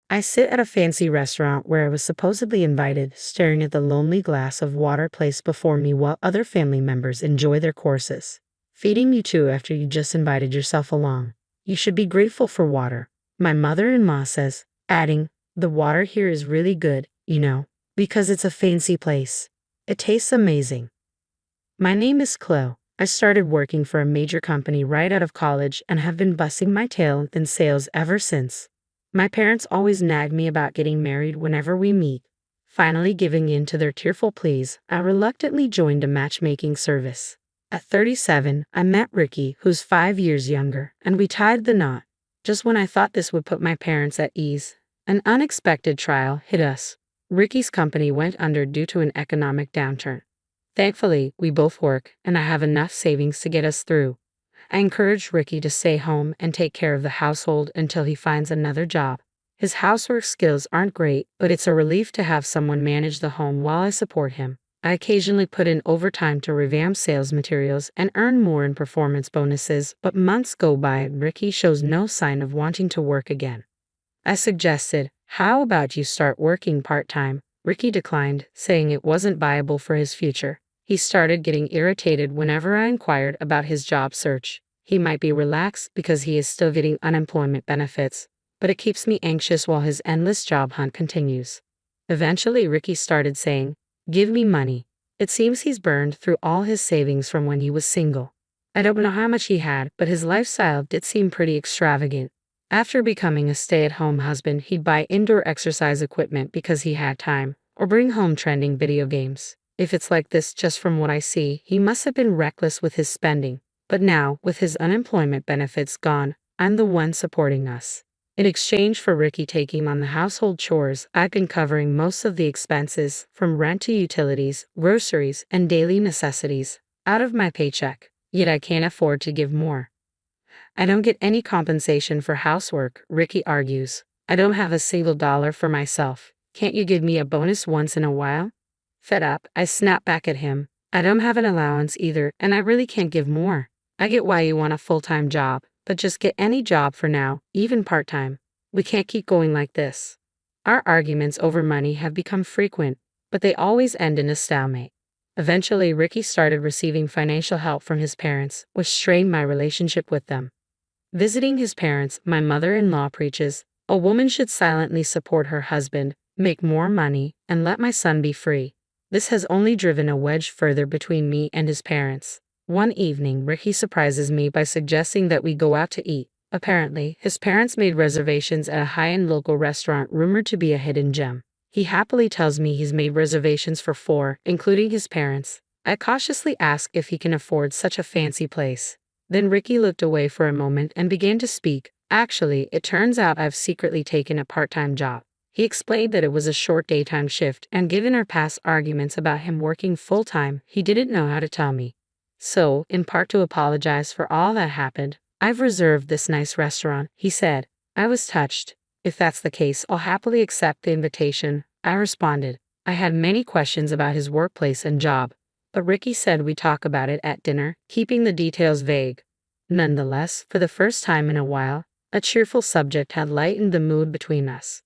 I sit at a fancy restaurant where I was supposedly invited, staring at the lonely glass of water placed before me while other family members enjoy their courses. Feeding you too after you just invited yourself along. You should be grateful for water, my mother-in-law says, adding, the water here is really good, because it's a fancy place. It tastes amazing. My name is Chloe. I started working for a major company right out of college and have been busting my tail in sales ever since. My parents always nag me about getting married whenever we meet. Finally giving in to their tearful pleas, I reluctantly joined a matchmaking service. At 37, I met Ricky, who's 5 years younger, and we tied the knot. Just when I thought this would put my parents at ease, an unexpected trial hit us. Ricky's company went under due to an economic downturn. Thankfully, we both work, and I have enough savings to get us through. I encouraged Ricky to stay home and take care of the household until he finds another job. His housework skills aren't great, but it's a relief to have someone manage the home while I support him. I occasionally put in overtime to revamp sales materials and earn more in performance bonuses, but months go by and Ricky shows no sign of wanting to work again. I suggested, how about you start working part-time? Ricky declined, saying it wasn't viable for his future. He started getting irritated whenever I inquired about his job search. He might be relaxed because he is still getting unemployment benefits, but it keeps me anxious while his endless job hunt continues. Eventually, Ricky started saying, give me money. It seems he's burned through all his savings from when he was single. I don't know how much he had, but his lifestyle did seem pretty extravagant. After becoming a stay-at-home husband, he'd buy indoor exercise equipment because he had time, or bring home trending video games. If it's like this just from what I see, he must have been reckless with his spending. But now, with his unemployment benefits gone, I'm the one supporting us. In exchange for Ricky taking on the household chores, I've been covering most of the expenses, from rent to utilities, groceries, and daily necessities, out of my paycheck. Yet I can't afford to give more. I don't get any compensation for housework, Ricky argues. I don't have a single dollar for myself. Can't you give me a bonus once in a while? Fed up, I snap back at him. I don't have an allowance either, and I really can't give more. I get why you want a full-time job, but just get any job for now, even part-time. We can't keep going like this. Our arguments over money have become frequent, but they always end in a stalemate. Eventually, Ricky started receiving financial help from his parents, which strained my relationship with them. Visiting his parents, my mother-in-law preaches, a woman should silently support her husband, make more money, and let my son be free. This has only driven a wedge further between me and his parents. One evening, Ricky surprises me by suggesting that we go out to eat. Apparently, his parents made reservations at a high-end local restaurant rumored to be a hidden gem. He happily tells me he's made reservations for 4, including his parents. I cautiously ask if he can afford such a fancy place. Then Ricky looked away for a moment and began to speak. Actually, it turns out I've secretly taken a part-time job. He explained that it was a short daytime shift, and given our past arguments about him working full-time, he didn't know how to tell me. So, in part to apologize for all that happened, I've reserved this nice restaurant, he said. I was touched. If that's the case, I'll happily accept the invitation, I responded. I had many questions about his workplace and job, but Ricky said we talk about it at dinner, keeping the details vague. Nonetheless, for the first time in a while, a cheerful subject had lightened the mood between us.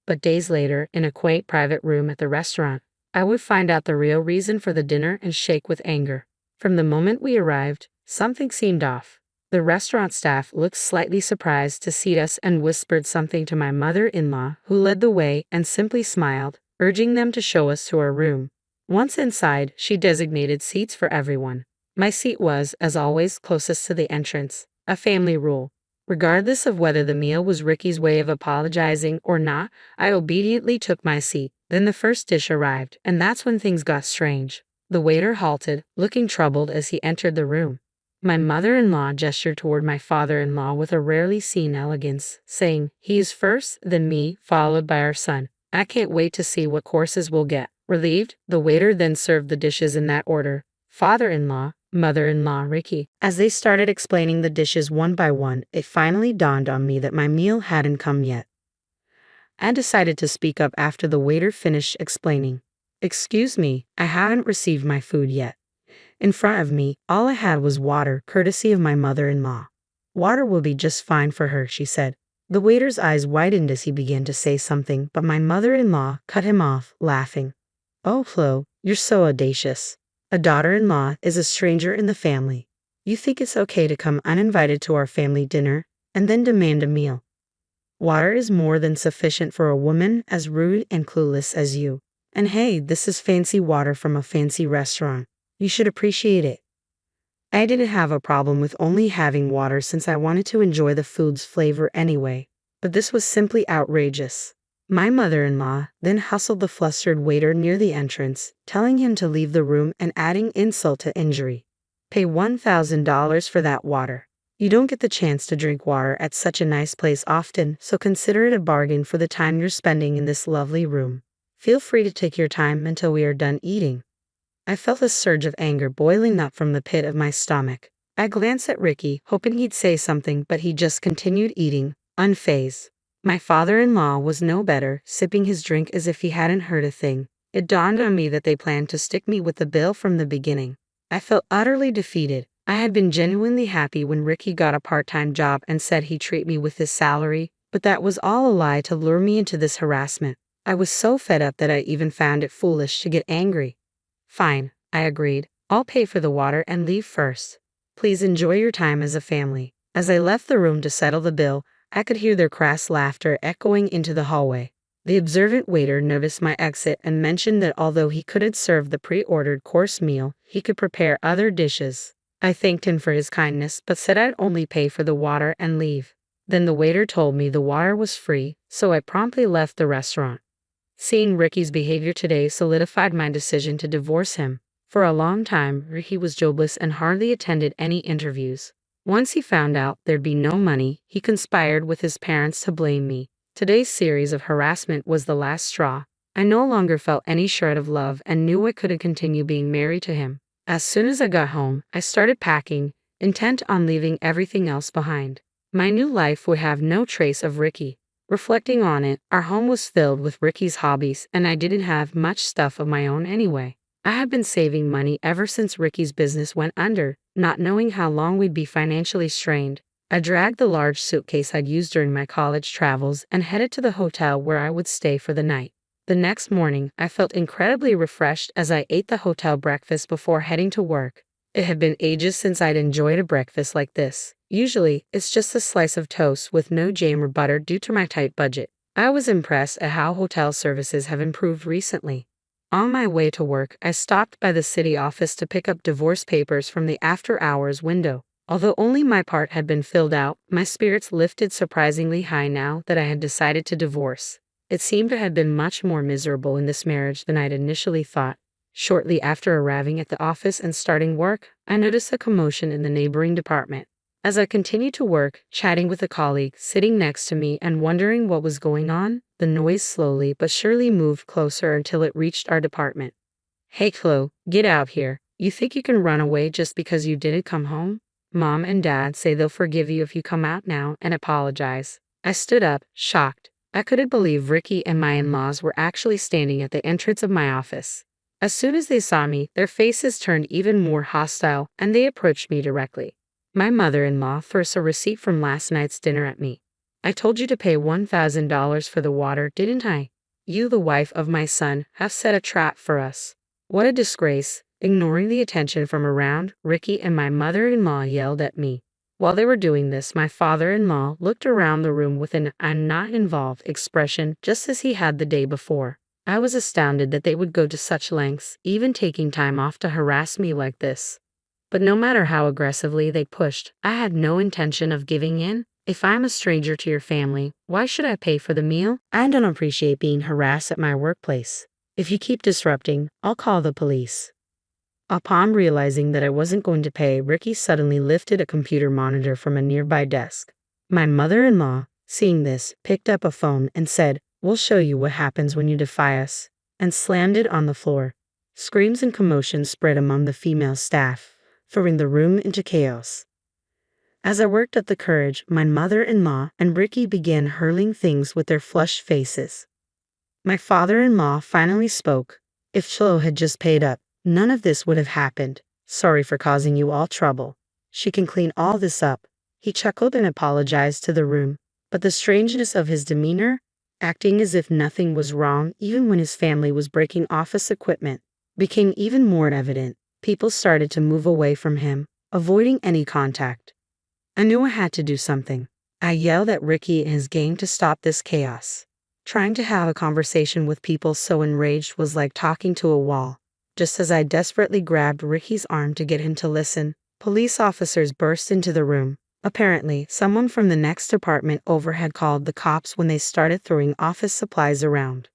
But days later, in a quaint private room at the restaurant, I would find out the real reason for the dinner and shake with anger. From the moment we arrived, something seemed off. The restaurant staff looked slightly surprised to see us and whispered something to my mother-in-law, who led the way and simply smiled, urging them to show us to our room. Once inside, she designated seats for everyone. My seat was, as always, closest to the entrance, a family rule. Regardless of whether the meal was Ricky's way of apologizing or not, I obediently took my seat. Then the first dish arrived, and that's when things got strange. The waiter halted, looking troubled as he entered the room. My mother-in-law gestured toward my father-in-law with a rarely seen elegance, saying, "He is first, then me, followed by our son. I can't wait to see what courses we'll get." Relieved, the waiter then served the dishes in that order. Father-in-law, mother-in-law, Ricky. As they started explaining the dishes one by one, it finally dawned on me that my meal hadn't come yet. I decided to speak up after the waiter finished explaining. "Excuse me, I haven't received my food yet." In front of me, all I had was water, courtesy of my mother-in-law. "Water will be just fine for her," she said. The waiter's eyes widened as he began to say something, but my mother-in-law cut him off, laughing. Oh, Flo, you're so audacious. A daughter-in-law is a stranger in the family. You think it's okay to come uninvited to our family dinner and then demand a meal? Water is more than sufficient for a woman as rude and clueless as you. And hey, this is fancy water from a fancy restaurant. You should appreciate it. I didn't have a problem with only having water since I wanted to enjoy the food's flavor anyway, but this was simply outrageous. My mother-in-law then hustled the flustered waiter near the entrance, telling him to leave the room and adding insult to injury. Pay $1,000 for that water. You don't get the chance to drink water at such a nice place often, so consider it a bargain for the time you're spending in this lovely room. Feel free to take your time until we are done eating. I felt a surge of anger boiling up from the pit of my stomach. I glanced at Ricky, hoping he'd say something, but he just continued eating, unfazed. My father-in-law was no better, sipping his drink as if he hadn't heard a thing. It dawned on me that they planned to stick me with the bill from the beginning. I felt utterly defeated. I had been genuinely happy when Ricky got a part-time job and said he'd treat me with his salary, but that was all a lie to lure me into this harassment. I was so fed up that I even found it foolish to get angry. Fine, I agreed. I'll pay for the water and leave first. Please enjoy your time as a family. As I left the room to settle the bill, I could hear their crass laughter echoing into the hallway. The observant waiter noticed my exit and mentioned that although he couldn't serve the pre-ordered course meal, he could prepare other dishes. I thanked him for his kindness, but said I'd only pay for the water and leave. Then the waiter told me the water was free, so I promptly left the restaurant. Seeing Ricky's behavior today solidified my decision to divorce him. For a long time, Ricky was jobless and hardly attended any interviews. Once he found out there'd be no money, he conspired with his parents to blame me. Today's series of harassment was the last straw. I no longer felt any shred of love and knew I couldn't continue being married to him. As soon as I got home, I started packing, intent on leaving everything else behind. My new life would have no trace of Ricky. Reflecting on it, our home was filled with Ricky's hobbies, and I didn't have much stuff of my own anyway. I had been saving money ever since Ricky's business went under, not knowing how long we'd be financially strained. I dragged the large suitcase I'd used during my college travels and headed to the hotel where I would stay for the night. The next morning, I felt incredibly refreshed as I ate the hotel breakfast before heading to work. It had been ages since I'd enjoyed a breakfast like this. Usually, it's just a slice of toast with no jam or butter due to my tight budget. I was impressed at how hotel services have improved recently. On my way to work, I stopped by the city office to pick up divorce papers from the after-hours window. Although only my part had been filled out, my spirits lifted surprisingly high now that I had decided to divorce. It seemed to have been much more miserable in this marriage than I'd initially thought. Shortly after arriving at the office and starting work, I noticed a commotion in the neighboring department. As I continued to work, chatting with a colleague sitting next to me and wondering what was going on, the noise slowly but surely moved closer until it reached our department. Hey Flo, get out here. You think you can run away just because you didn't come home? Mom and Dad say they'll forgive you if you come out now and apologize. I stood up, shocked. I couldn't believe Ricky and my in-laws were actually standing at the entrance of my office. As soon as they saw me, their faces turned even more hostile and they approached me directly. My mother-in-law threw a receipt from last night's dinner at me. I told you to pay $1,000 for the water, didn't I? You, the wife of my son, have set a trap for us. What a disgrace. Ignoring the attention from around, Ricky and my mother-in-law yelled at me. While they were doing this, my father-in-law looked around the room with an "I'm not involved" expression, just as he had the day before. I was astounded that they would go to such lengths, even taking time off to harass me like this. But no matter how aggressively they pushed, I had no intention of giving in. If I'm a stranger to your family, why should I pay for the meal? I don't appreciate being harassed at my workplace. If you keep disrupting, I'll call the police. Upon realizing that I wasn't going to pay, Ricky suddenly lifted a computer monitor from a nearby desk. My mother-in-law, seeing this, picked up a phone and said, "We'll show you what happens when you defy us," and slammed it on the floor. Screams and commotion spread among the female staff, throwing the room into chaos. As I worked up the courage, my mother-in-law and Ricky began hurling things with their flushed faces. My father-in-law finally spoke. If Flo had just paid up, none of this would have happened. Sorry for causing you all trouble. She can clean all this up. He chuckled and apologized to the room. But the strangeness of his demeanor, acting as if nothing was wrong even when his family was breaking office equipment, became even more evident. People started to move away from him, avoiding any contact. I knew I had to do something. I yelled at Ricky and his gang to stop this chaos. Trying to have a conversation with people so enraged was like talking to a wall. Just as I desperately grabbed Ricky's arm to get him to listen, police officers burst into the room. Apparently, someone from the next apartment over had called the cops when they started throwing office supplies around.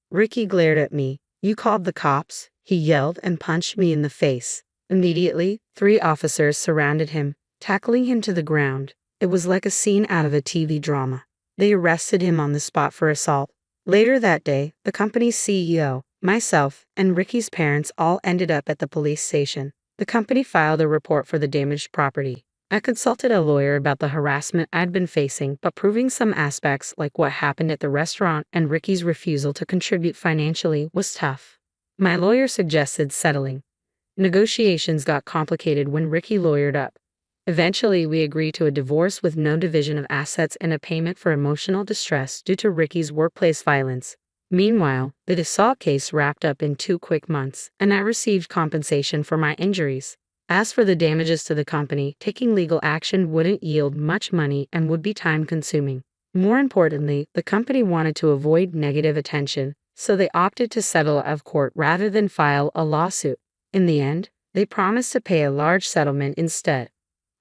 Ricky glared at me. "You called the cops?" he yelled and punched me in the face. Immediately, 3 officers surrounded him, tackling him to the ground. It was like a scene out of a TV drama. They arrested him on the spot for assault. Later that day, the company's CEO, myself, and Ricky's parents all ended up at the police station. The company filed a report for the damaged property. I consulted a lawyer about the harassment I'd been facing, but proving some aspects like what happened at the restaurant and Ricky's refusal to contribute financially was tough. My lawyer suggested settling. Negotiations got complicated when Ricky lawyered up. Eventually, we agreed to a divorce with no division of assets and a payment for emotional distress due to Ricky's workplace violence. Meanwhile, the assault case wrapped up in 2 quick months, and I received compensation for my injuries. As for the damages to the company, taking legal action wouldn't yield much money and would be time-consuming. More importantly, the company wanted to avoid negative attention, so they opted to settle out of court rather than file a lawsuit. In the end, they promised to pay a large settlement instead.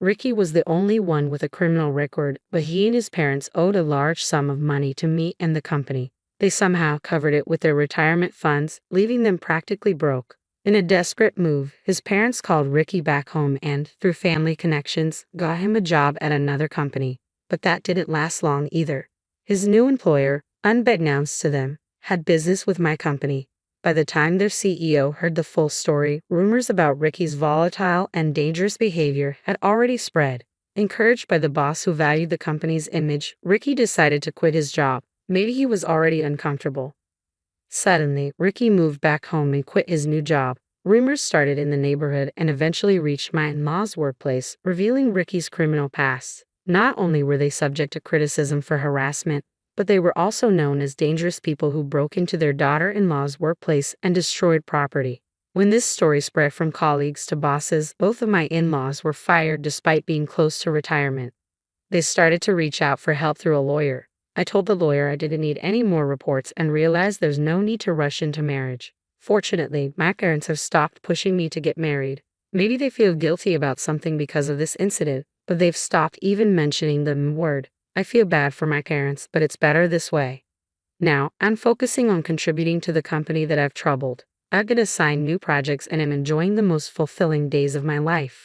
Ricky was the only one with a criminal record, but he and his parents owed a large sum of money to me and the company. They somehow covered it with their retirement funds, leaving them practically broke. In a desperate move, his parents called Ricky back home and, through family connections, got him a job at another company. But that didn't last long either. His new employer, unbeknownst to them, had business with my company. By the time their CEO heard the full story, rumors about Ricky's volatile and dangerous behavior had already spread. Encouraged by the boss who valued the company's image, Ricky decided to quit his job. Maybe he was already uncomfortable. Suddenly, Ricky moved back home and quit his new job. Rumors started in the neighborhood and eventually reached my in-law's workplace, revealing Ricky's criminal past. Not only were they subject to criticism for harassment, but they were also known as dangerous people who broke into their daughter-in-law's workplace and destroyed property. When this story spread from colleagues to bosses, both of my in-laws were fired despite being close to retirement. They started to reach out for help through a lawyer. I told the lawyer I didn't need any more reports and realized there's no need to rush into marriage. Fortunately, my parents have stopped pushing me to get married. Maybe they feel guilty about something because of this incident, but they've stopped even mentioning the word. I feel bad for my parents, but it's better this way. Now, I'm focusing on contributing to the company that I've troubled. I've been assigned new projects and am enjoying the most fulfilling days of my life.